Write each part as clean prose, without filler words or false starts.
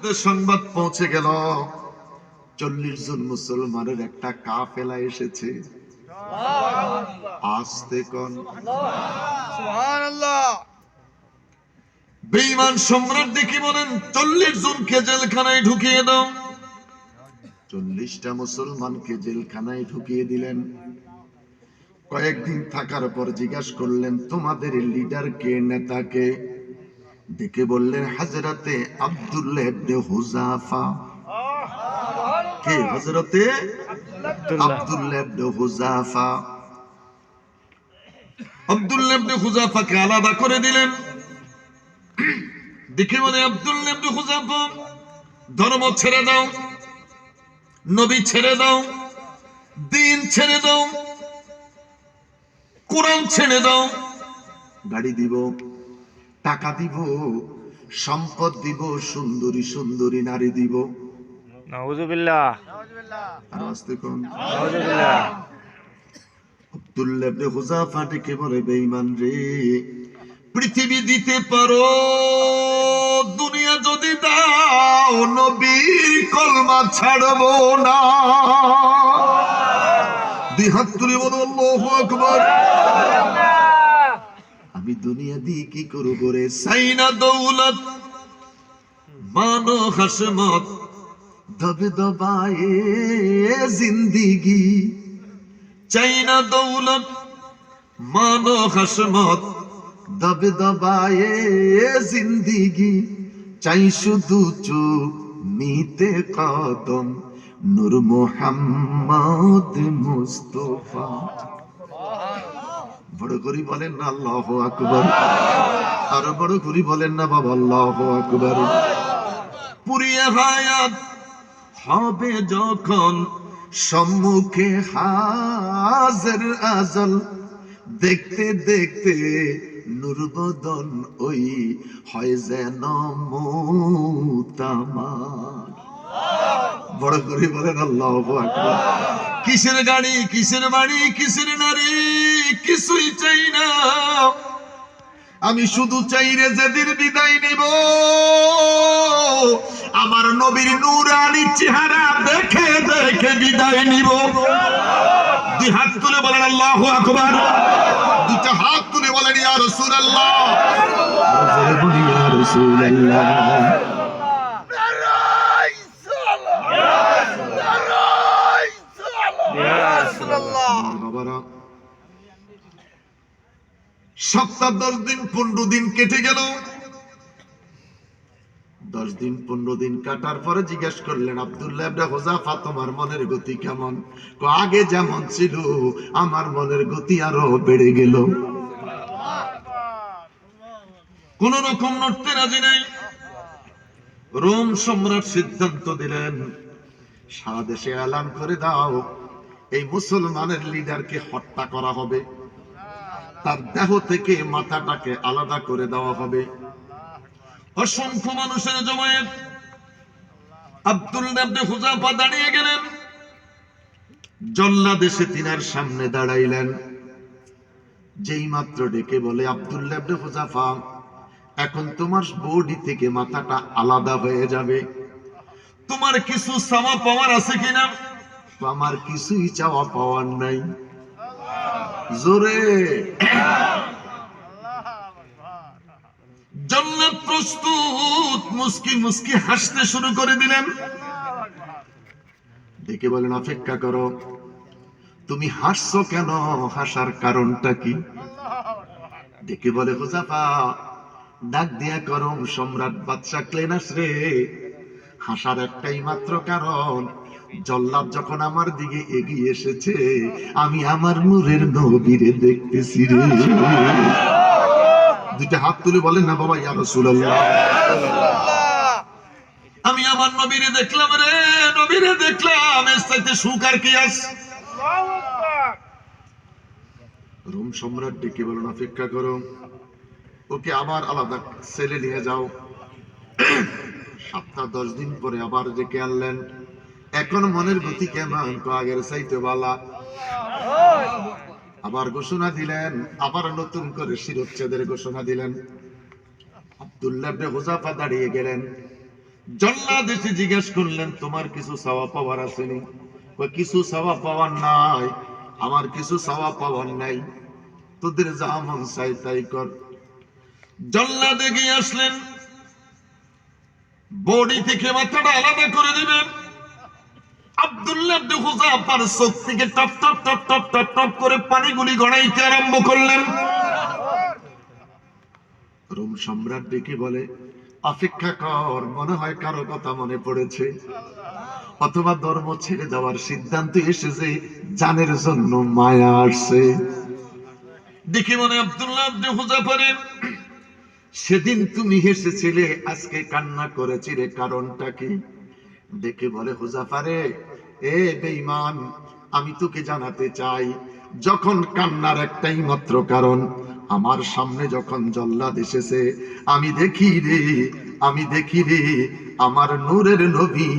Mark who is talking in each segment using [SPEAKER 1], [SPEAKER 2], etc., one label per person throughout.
[SPEAKER 1] মধ্যে সংবাদ পৌঁছে গেল 40 জন মুসলমানের একটা কাফেলা এসেছে। আস্তে কোন
[SPEAKER 2] সুবহানাল্লাহ।
[SPEAKER 1] বেঈমান সম্রাট দেখি বলেন 40 জনকে জেলখানায় ঢুকিয়ে দাও। 40টা মুসলমানকে জেলখানায় ঢুকিয়ে দিলেন। কয়েকদিন থাকার পর জিজ্ঞাসা করলেন তোমাদের লিডার কে, নেতা কে? দেখে বললেন হযরতে আব্দুল্লাহ ইবনে হুযাফা। কে? হযরতে আব্দুল্লাহ ইবনে হুযাফা। আব্দুল্লাহ ইবনে হুযাফাকে আলাদা করে দিলেন। দেখে বলে আব্দুল্লাহ ইবনে হুযাফা ধর্ম ছেড়ে দাও, নবী ছেড়ে দাও, দিন ছেড়ে দাও, কোরআন ছেড়ে দাও। গাড়ি দিব, টাকা দিব, সম্পদ দিব, সুন্দরী সুন্দরী নারী দিব।
[SPEAKER 3] নাউযুবিল্লাহ।
[SPEAKER 1] আর আস্তে কোন
[SPEAKER 3] নাউযুবিল্লাহ।
[SPEAKER 1] আব্দুল্লাহ ইবনে হুযাফা ডেকে বলে বেঈমান রে, পৃথিবী দিতে পারো, দুনিয়া যদি দাও, নবীর কলমা ছাড়বো না। দুই হাত তুলে বলো আল্লাহু আকবার। আমি দুনিয়া দিয়ে কি করব রে? সাইনা দৌলত মানো হাসমত দবে দবায়ে জিন্দেগি। চাইনা দৌলত মানো হাসমত দবে দবায়ে জিন্দেগি। চাই শুধু চোখ মিতে কদম নূর মুহাম্মদ মুস্তাফা। বড় করি বলেন না আল্লাহু আকবার। আর বড় করি বলেন না বাবা আল্লাহু আকবার। পুরিয়ে হায়াত হবে যখন সম্মুখে হাজির আজল, দেখতে দেখতে নূরবদন ওই হয় যেন মুতামার। বড় করে বলেন আল্লাহু আকবার। কিসের গাড়ি, কিসের বাড়ি, কিসের নারী, কিছুই চাই না। আমি শুধু চাই রে যেদিন বিদায় নেব, আমার নবীর নূরানী চেহারা দেখে দেখে বিদায় নিব। দুই হাত তুলে বলেন আল্লাহু আকবার। দুইটা হাত তুলে বলেন ইয়া রাসূলুল্লাহ। ইয়া রাসূলুল্লাহ। বাবারা, সপ্তাহ 10 দিন 15 দিন কেটে গেল। 10 দিন 15 দিন কাটার পরে জিজ্ঞেস করলেন আব্দুল্লাহ ইবনে হুযাফা তোমার মনের গতি কেমন? আগে যেমন ছিল আমার মনের গতি আরো বেড়ে গেল। কোন রকম নড়তে রাজি নাই। রোম সম্রাট সিদ্ধান্ত দিলেন সারা দেশে এলান করে দাও এই মুসলমানের লিডারকে হত্যা করা হবে, তার দেহ থেকে মাথাটাকে আলাদা করে দেওয়া হবে। অসংখ্য মানুষের জমায়েত। আব্দুল্লাহ ইবনে হুযাফা দাঁড়িয়ে গেলেন, জল্লাদ এসে তিনার সামনে দাঁড়াইলেন। যেই মাত্র ডেকে বলে আব্দুল্লাহ ইবনে হুযাফা এখন তোমার বডি থেকে মাথাটা আলাদা হয়ে যাবে, তোমার কিছু চাওয়া পাওয়ার আছে কিনা? আমার কিছুই চাওয়া পাওয়ার নাই। জোরে জল্লাদ প্রস্তুত, মুস্কি মুস্কি হাসতে শুরু করে দিলেন। দেখে বলেন অপেক্ষা করো, তুমি হাসছো কেন? হাসার কারণটা কি? দেখে বলে হুযাফা ডাক দিয়া করম সম্রাট বাদশা ক্লেনাস রে, হাসার একটাই মাত্র কারণ, জল্লাদ যখন আমার দিকে এগিয়ে এসেছে আমি আমার নূরের নবীরে দেখতেছি রে। দুইটা হাত তুলে বলেন না বাবা ইয়া রাসূলুল্লাহ। আমি আমার নবীরে দেখলাম রে, নবীরে দেখলাম, এর চাইতে সুখ আর কি আছে? রোম সম্রাট ডেকে বলেন অপেক্ষা করো, ওকে আবার আলাদা সেলে নিয়ে যাও। 7-10 দিন পরে আবার ডেকে আনলেন। এখন মনের গতি কেমন? আগের চাইতে বালা। আবার ঘোষণা দিলেন, আবার নতুন করে শিরচ্ছেদের ঘোষণা দিলেন। আব্দুল্লাহ ইবনে হুযাফা দাঁড়িয়ে গেলেন। জল্লাদ এসে জিজ্ঞেস করলেন, তোমার কিছু চাওয়া পাওয়ার আসেনি? কিছু চাওয়া পাওয়ার নাই, আমার কিছু চাওয়া পাওয়ার নাই, তোদের যা মন চাই তাই কর। জল্লাদ এগিয়ে আসলেন, বডি থেকে মাথাটা আলাদা করে দিবেন। আব্দুল্লাহ ইবনে হুযাফার চোখ থেকে top top top top top top করে পানিগুলি গড়াইতে আরম্ভ করলেন। রোম সম্রাট ডেকে বলে, অপেক্ষা কর, মনে হয় কারো কথা মনে পড়েছে, অথবা ধর্ম ছেড়ে দেওয়ার সিদ্ধান্ত এসেছে, জানের জন্য মায়া আসছে। দেখে মনে আব্দুল্লাহ ইবনে হুযাফারের, সেদিন তুমি হেসেছিলে, আজকে কান্না করেছিলে, কারণটা কি? দেখে বলে, হুযাফারে, এ বেঈমান, আমি তোকে জানাতে চাই, যখন কান্নার একটাই মাত্র কারণ, আমার সামনে যখন জল্লাদ এসেছে, আমি দেখি রে আমার নূরের নবী,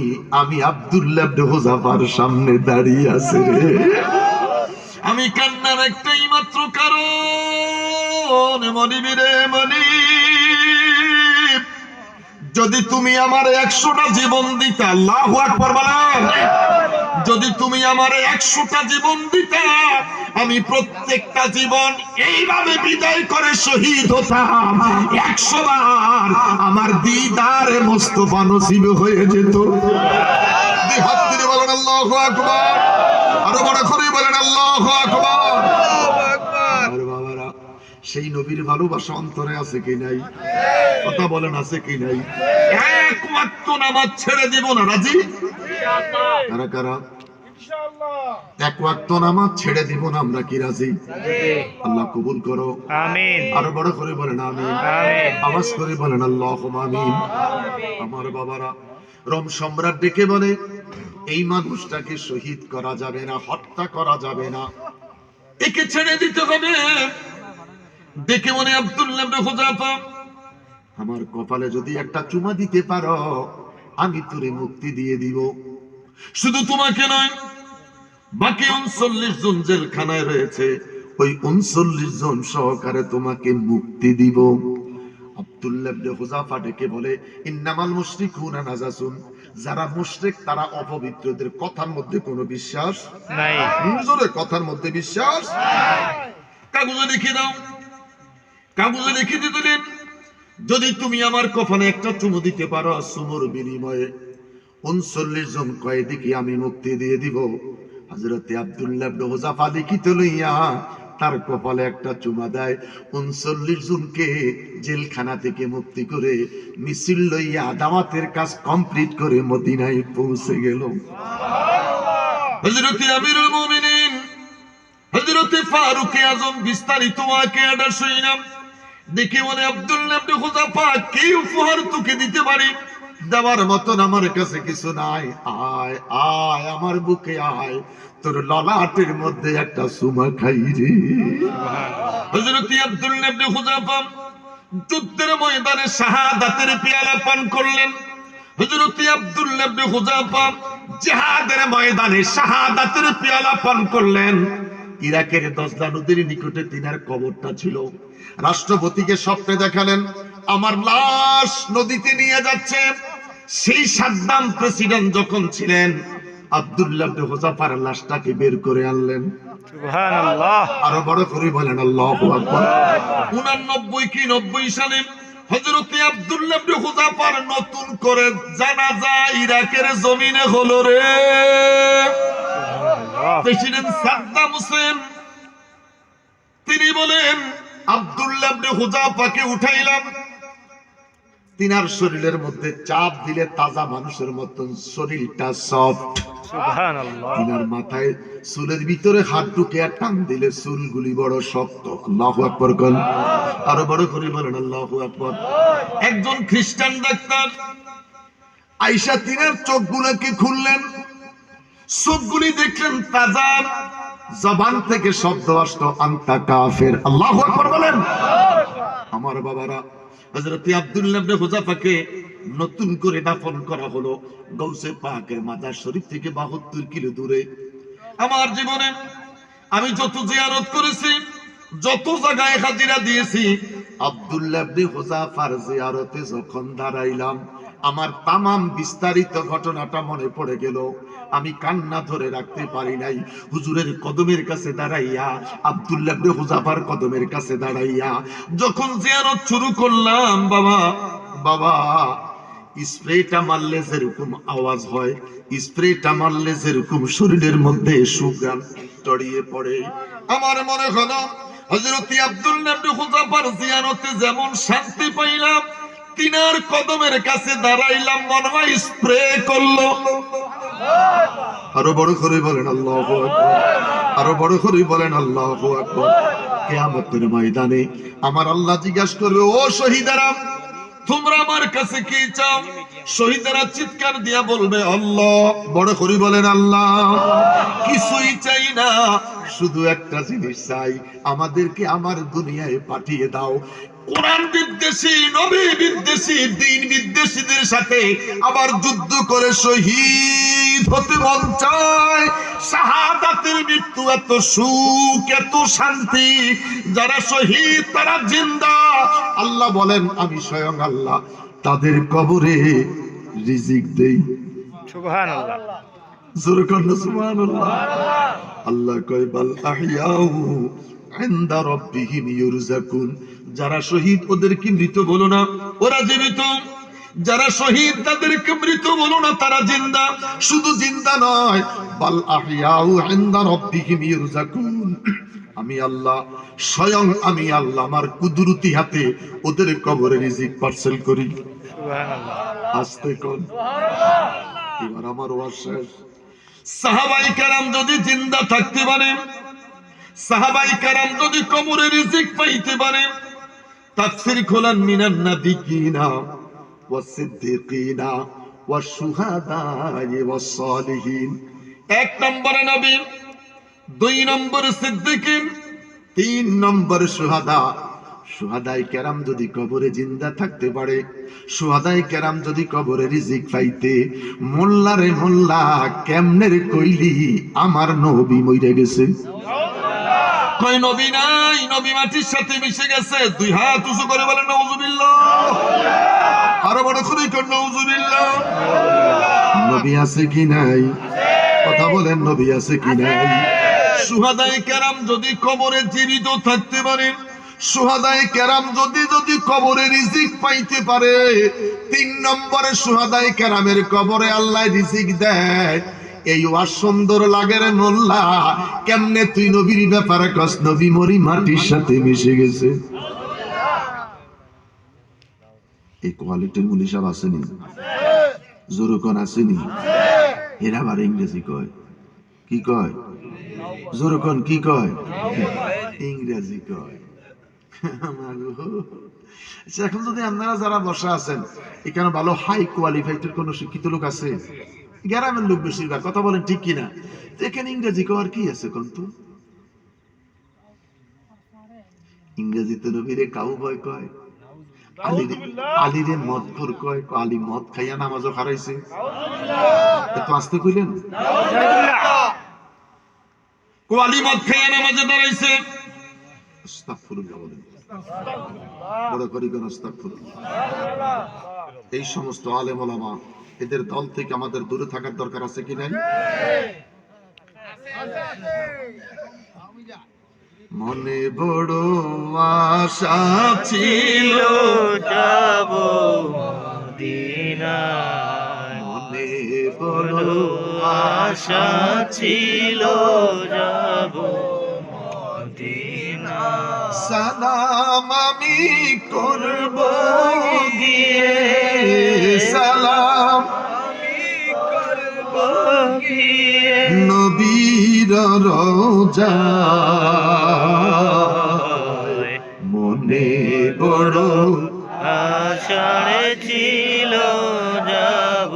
[SPEAKER 1] আমি আব্দুল্লাহ ইবনে হুযাফার সামনে দাঁড়িয়ে আছে রে। আমি কান্নার একটাই মাত্র কারণ, মনিব রে মনিব, যদি তুমি আমার 100টা জীবন দিতে, আল্লাহু আকবার বলেন, যদি তুমি আমার 100টা জীবন দিতে, আমি প্রত্যেকটা জীবন এইভাবে বিদায় করে শহীদ হতাম, 100 বার আমার দিদারে মুস্তাফা নসিব হয়ে যেত। দুই হাত তুলে বলেন আল্লাহু আকবার, আরো বড় করে বলেন আল্লাহু আকবার। আর বাবারা, সেই নবীর ভালোবাসা অন্তরে আছে কি নাই? কথা বলেন, আছে কি নাই? এক ওয়াক্ত নামাজ ছেড়ে দিব না, রাজি? কারা কারা এক ওয়াক্ত নামাজ ছেড়ে দিব না, আমরা কি রাজি? আল্লাহ কবুল করো,
[SPEAKER 3] আমিন।
[SPEAKER 1] আরো বড় করে বলেন আমিন,
[SPEAKER 3] আমিন।
[SPEAKER 1] আওয়াজ করে বলেন আল্লাহুম্মা আমিন। আমার বাবারা, রোম সম্রাট ডেকে বলে, এই মানুষটাকে শহীদ করা যাবে না, হত্যা করা যাবে না, একে ছেড়ে দিতে হবে। দেখে মনে আব্দুল্লাহ ইবনে হুযাফা, আমার কপালে যদি একটা চুমা দিতে পারো, আমি তোরে মুক্তি দিয়ে দিব। শুধু তোমাকে নয়, বাকি 39 জন জেলখানায় রয়েছে, ওই 39 জন সহকারে তোমাকে মুক্তি দিব। আব্দুল্লাহ ইবনে হুযাফা ডেকে বলে, ইন্নামাল মুশরিকুনা নাজাসুন, যারা মুশরিক তারা অপবিত্র, এদের কথার মধ্যে কোনো বিশ্বাস
[SPEAKER 3] নাই।
[SPEAKER 1] জোরে কথার মধ্যে বিশ্বাস নাই। কাগজে লিখে দাও, কাগজে লিখে দিলেন, যদি তুমি আমার কফনে একটা চুমু দিতে পারো, চুমুর বিনিময়ে 39 জন কয়েদিকে আমি মুক্তি দিয়ে দিব। হযরতে আব্দুল্লাহ ইবনে হুযাফা লিখিত লইয়া তার কপালে একটা চুমা দেয়, 39 জনকে জেলখানা থেকে মুক্তি করে মিছিল লইয়া দাওয়াতের কাজ কমপ্লিট করে মদিনায় পৌঁছে গেল। হযরতে আমিরুল মুমিনিন হযরতে ফারুক আযম বিস্তারিত ওয়াকিয়াটা শুনলাম। দেখে মনে আব্দুল্লাহ ইবনে হুযাফা, কি উপহার তোকে দিতে পারি? দেওয়ার মতন আমার কাছে কিছু নাই, আয় আয় আমার বুকে আয়, তোর ললাটের মধ্যে একটা সুমা খাই রে। হযরত আব্দুল্লাহ ইবনে হুযাফা যুদ্ধের ময়দানে শাহাদাতের পেয়ালা পান করলেন। হযরত আব্দুল্লাহ ইবনে হুযাফা জিহাদের ময়দানে শাহাদাতের পেয়ালা পান করলেন। ইরাকের দজলা নদীর নিকটে তিনার কবরটা ছিল। রাষ্ট্রপতিকে স্বপ্নে দেখালেন, আমার লাশ নদীতে নিয়ে যাচ্ছে। সেই সাদ্দাম প্রেসিডেন্ট যখন ছিলেন, আব্দুল্লাহ ইবনে হুযাফার লাশটাকে বের করে আনলেন।
[SPEAKER 3] সুবহানাল্লাহ।
[SPEAKER 1] আরো বড় করে বলেন আল্লাহু আকবার। 89 কি 90 সালে হযরত আব্দুল্লাহ ইবনে হুযাফার নতুন করে জানাজা ইরাকের জমিনে হলো রে। প্রেসিডেন্ট সাদ্দাম হোসেন তিনি বলেন, আব্দুল্লাহ ইবনে হুযাফাকে উঠাইলাম, তিনার শরীরের মধ্যে চাপ দিলে তাজা মানুষের মতন শরীরটা সফট।
[SPEAKER 3] সুবহানাল্লাহ।
[SPEAKER 1] তিনার মাথায় চুলের ভিতরে হাত ঢুকে আর টান দিলে চুলগুলি বড় শক্ত। আল্লাহু আকবার কোন, আরো বড় করে বলেন আল্লাহু আকবার। একজন খ্রিস্টান ডাক্তার আয়েশা তিনার চোখগুলোকে খুললেন, চোখগুলি দেখলেন তাজা, জবান থেকে শব্দ আসলো আনতা কাফের। আল্লাহু আকবার বলেন। আমার বাবারা, হযরত আব্দুল্লাহ ইবনে হুযাফাকে নতুন করে দাফন করা হলো গৌসে পাকের মাজার শরীফ থেকে 72 কিলো দূরে। আমার জীবনে আমি যত জিয়ারত করেছি, যত জায়গায় হাজিরা দিয়েছি, আব্দুল্লাহ ইবনে হুযাফার জিয়ারতে যখন দাঁড়াইলাম, আমার তামাম বিস্তারিত ঘটনাটা মনে পড়ে গেল। আমি কান্না ধরে রাখতে পারি নাই। হুজুরের কদমের কাছে দাঁড়াইয়া, আব্দুল্লাহ ইবনে হুযাফার কদমের কাছে দাঁড়াইয়া যখন জিয়ারত শুরু করলাম, বাবা বাবা, স্প্রেটা মারলে যেরকম আওয়াজ হয়, স্প্রেটা মারলে যেরকম শরীরের মধ্যে সুঘ্রাণ ছড়িয়ে পড়ে, আমার মনে হলো হযরত আব্দুল্লাহ ইবনে হুযাফার জিয়ারতে যেমন শান্তি পাইলাম, তিনার কদমের কাছে দাঁড়াইলাম, মনে হয় স্প্রে করলো। আরো বড় করে বলেন আল্লাহু আকবার, আরো বড় করে বলেন আল্লাহু আকবার। কিয়ামতের ময়দানে আমার আল্লাহ জিজ্ঞাসা করবে, ও শহীদেরা, তোমরা আমার কাছে কি চাও? শহীদেরা চিৎকার দিয়া বলবে আল্লাহ। বড় করে বলেন আল্লাহ। কিছুই চাই না, শুধু একটা জিনিস চাই, আমাদেরকে আমার দুনিয়ায় পাঠিয়ে দাও। কোরআন বিদ্বেষী, নবী বিদ্বেষী, দ্বীন বিদ্বেষীদের সাথে আবার যুদ্ধ করে শহীদ হতে মন চায়। শাহাদাতের মৃত্যু এত সুখ, এত শান্তি, যারা শহীদ তারা জিন্দা। আল্লাহ বলেন, আমি স্বয়ং আল্লাহ তাদের কবরে রিজিক দেই।
[SPEAKER 3] সুবহানাল্লাহ।
[SPEAKER 1] জোরে করেন সুবহানাল্লাহ। আল্লাহ কয়, বাল আহইয়াউ ইনদা রাব্বিহিম ইউরযাকুন। যারা শহীদ ওদেরকে মৃত বলো না, ওরা জীবিত। যারা শহীদ তাদেরকে মৃত বলো না, তারা জিন্দা। শুধু জিন্দা নয়, বাল আহইয়াউ ইনদা রাব্বিহিম ইউরযাকুন। আমি আল্লাহ, স্বয়ং আমি আল্লাহ আমার কুদরতি হাতে ওদের কবরে রিজিক পার্সেল করি।
[SPEAKER 3] সুবহানাল্লাহ।
[SPEAKER 1] আস্তে কোন। এবার আমার ওয়াজ শেষ। সাহাবায়ে কেরাম যদি জিন্দা থাকতে পারে, সাহাবায়ে কেরাম যদি কবরে রিজিক পাইতে পারে, তাফসীর খোলেন, মিনান নাবিয়িনা ওয়াস সিদ্দিকিনা ওয়াস শুহাদায়ে ওয়াস সালিহিন। এক নম্বরে নবী, দুই নম্বরে সিদ্দিকিন, তিন নম্বরে শুহাদা। শুহাদায়ে কেরাম যদি কবরে জিন্দা থাকতে পারে, শুহাদায়ে কেরাম যদি কবরে রিজিক পাইতে, মোল্লা রে মোল্লা, কেমনে রে কইলি আমার নবী মইরা গেছে? কই নবী নাই, নবী মাটির সাথে মিশে গেছে। দুই হাত উঁচু করে বলেন নাউজুবিল্লাহ। আরো বড় করে কর নাউজুবিল্লাহ। নবী আছে কি নাই? কথা বলেন, নবী আছে কি নাই? শুহাদায়ে কেরাম যদি কবরে জীবিত থাকতে পারে, শুহাদায়ে কেরাম যদি কবরে রিজিক পাইতে পারে, তিন নম্বরে শুহাদায়ে কেরামের কবরে আল্লাহ রিজিক দেয়। এই ওয়াজ সুন্দর লাগে রে মোল্লা, কেমনে তুই নবীর ব্যাপারে কস নবী মরি মাটির সাথে মিশে গেছে? এই কোয়ালিটির মুলি সাহেব আসেনি? জোরকন আসেনি? এরা আবার ইংরেজি কয়। কি কয়? জোরকন কি কয়? ইংরেজি কয়। এখন যদি আপনারা যারা বসা আছেন, এখানে ভালো হাই কোয়ালিফাইড কোন শিক্ষিত লোক আছে? গ্রামের লোক বেশিরভাগ, কথা বলেন ঠিক কিনা? এখানে ইংরেজি কওয়ার কি আছে? কিন্তু ইংরেজিতে নবীরে কাউ ভয় কয়, আলীরে মদখোর কয়, আলী মদ খাইয়া নামাজও হারাইছে। এত আসতে কইলেন, আলী মদ খাইয়া নামাজে দাঁড়াইছে। আস্তাগফিরুল্লাহ বলেন, বড় করি কোন আস্তাগফিরুল্লাহ। এই সমস্ত আলেম ওলামা, এদের দল থেকে আমাদের দূরে থাকার দরকার আছে কি নাই? মনে বড় আশা ছিল
[SPEAKER 3] যাব মদিনায়,
[SPEAKER 1] মনে বড়
[SPEAKER 3] আশা ছিল যাব মদিনায়।
[SPEAKER 1] সালাম আমি করব
[SPEAKER 3] গিয়ে
[SPEAKER 1] সালাম
[SPEAKER 3] গিয়ে
[SPEAKER 1] নবীর রওজায়, মনে বড়
[SPEAKER 3] আষাঢ়ে ছিল যাব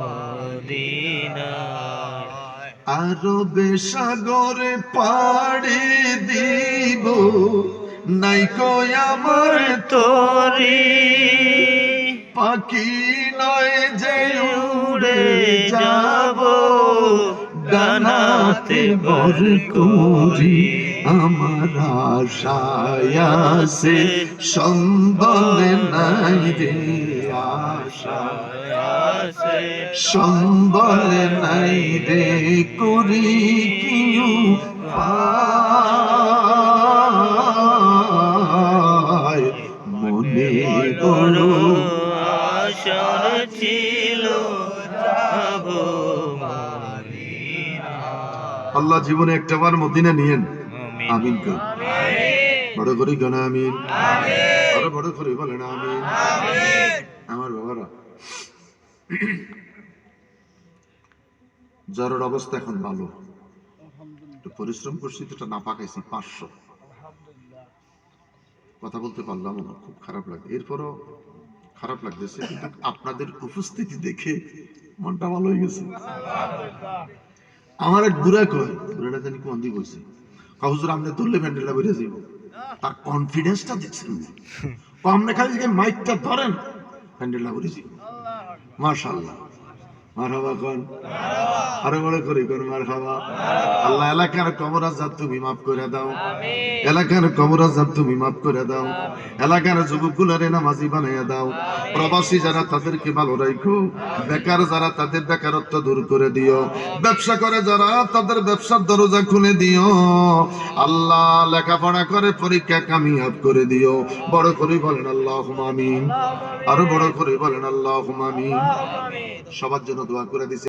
[SPEAKER 3] মদিনায়।
[SPEAKER 1] আরবে সাগরে পাড়ি দিব, নাই কই আমার
[SPEAKER 3] তোরি
[SPEAKER 1] পাখি নয় যে উড়ে
[SPEAKER 3] যাব
[SPEAKER 1] ডানাতে বর করি। আমার আশায় আছে সম্বল নাই রে।
[SPEAKER 3] আছে
[SPEAKER 1] সম্বল নাই রে করি কি উপায়, মনে করো
[SPEAKER 3] আশার ছিল যাব মদিনা।
[SPEAKER 1] আল্লাহ জীবনে একটাবার মদিনা নিয়েন,
[SPEAKER 3] আমিন
[SPEAKER 1] আমিন কর। বড় করে গান আমিন, আরো বড় করে বলেন আমিন। আমার বাবারা, জ্বরের অবস্থা এখন ভালো, একটু পরিশ্রম করছি তো, এটা না পাকাইছি 500, কথা বলতে পারলাম না, খুব খারাপ লাগে। এরপরও খারাপ লাগতেছে, কিন্তু আপনাদের উপস্থিতি দেখে মনটা ভালো হয়ে গেছে। আমার এক বুড়া কয়, বুড়াটা জানি কোন দিকে বসে, হুজুর আপনি তুললে প্যান্ডেলটা বেরিয়ে যাব, তার কনফিডেন্সটা দেখছেন, আপনি খালি যে মাইকটা ধরেন প্যান্ডেলটা বেরিয়ে যাব। মাশাআল্লাহ, মারহাবা কোন, আরো বড় করে কোন মারহাবা। আল্লাহ এলাকার কবর আযাব তুমি মাফ করে দাও, এলাকার কবর আযাব তুমি মাফ করে দাও, এলাকার যুবকগুলোরে নামাজি বানাইয়া দাও, প্রবাসী যারা তাদেরকে ভালো রাখো, বেকার যারা তাদের বেকারত্ব দূর করে দিও, ব্যবসা করে যারা তাদের ব্যবসার দরজা খুলে দিও, আল্লাহ লেখাপড়া করে পরীক্ষা কামিয়াব করে দিও। বড় করে বলেন আল্লাহুম্মা আমিন, আরো বড় করে বলেন আল্লাহুম্মা আমিন। সবার জন্য দোয়া করে দিছি।